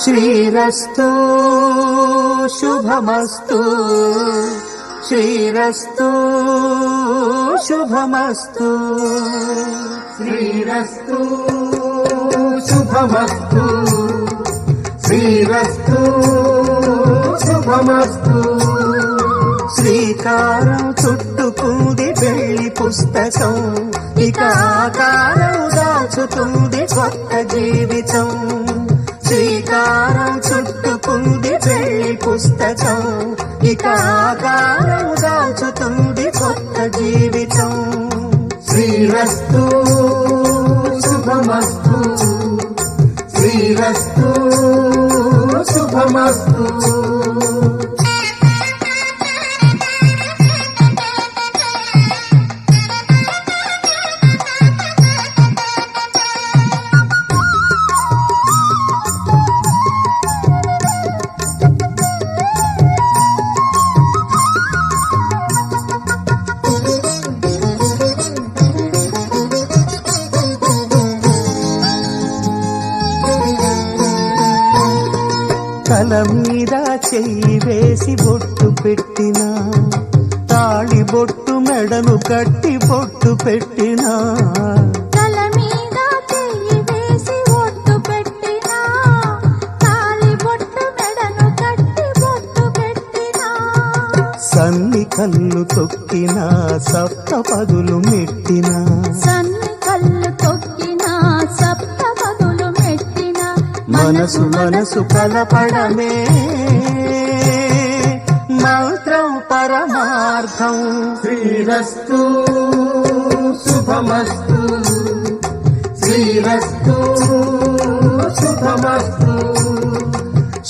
శ్రీరస్తు శుభమస్తు శ్రీరస్తు శుభమస్తు శ్రీరస్తు శుభమస్తు శ్రీరస్తు శుభమస్తు శ్రీకారం చుట్టుకుంది పెళ్లి పుస్తకం ఇక ఆకారం దాచుతుంది కొత్త జీవితం శ్రీకారం చుట్టుకుంది పెళ్లి పుస్తకం ఇక ఆకారం దాచుతుంది కొత్త జీవితం శ్రీరస్తు శుభమస్తు శ్రీరస్తు శుభమస్తు తల మీద చెయ్యి వేసి బొట్టు పెట్టినా తాళి బొట్టు మెడను కట్టి బొట్టు పెట్టినా తల మీద చెయ్యి వేసి బొట్టు పెట్టినా తాళి బొట్టు మెడను కట్టి బొట్టు పెట్టినా సన్ని కళ్ళు తొక్కినా సప్త పదులు మెట్టినా సన్ని కళ్ళు తొక్కినా సప్త పదులు మెట్టినా మనసు మనసు కలపడమే మంత్రం పరమార్థం శ్రీరస్తు శుభమస్తు శ్రీరస్తు శుభమస్తు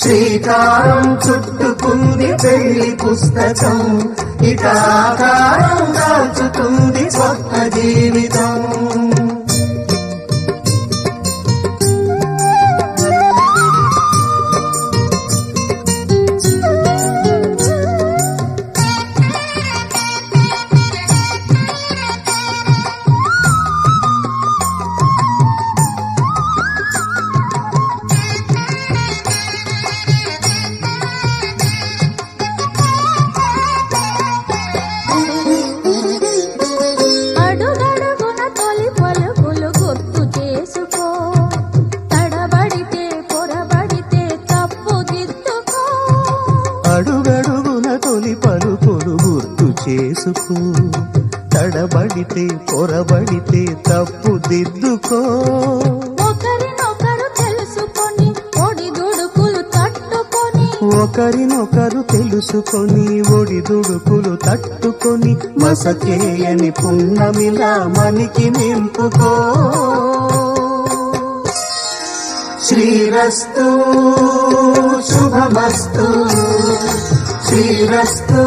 శ్రీకారం చుట్టుకుంది పెళ్లి పుస్తకం ఇక ఆకారం దాచుతుంది కొత్త జీవితం అడుగడుగున తొలి పలుకులు గుర్తు చేసుకో తడబడితే పొరబడితే తప్పు దిద్దుకో ఒకరినొకరు తెలుసుకొని ఒడిదుడుకులు తట్టుకొని ఒకరినొకరు తెలుసుకొని ఒడిదుడుకులు తట్టుకొని మసకేయని పున్నమిలా మనికి నింపుకో శ్రీరస్తు శుభమస్తు శ్రీరస్తు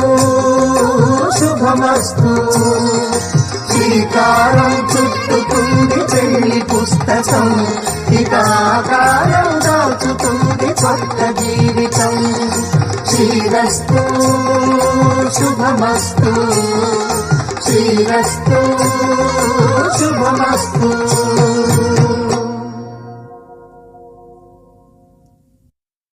శుభమస్తు శ్రీకారం చుట్టుకుంది పెళ్లి పుస్తకం ఇక ఆకారం దాచుతుంది కొత్త జీవితం శ్రీరస్తు శుభమస్తు శ్రీరస్తు శుభమస్తు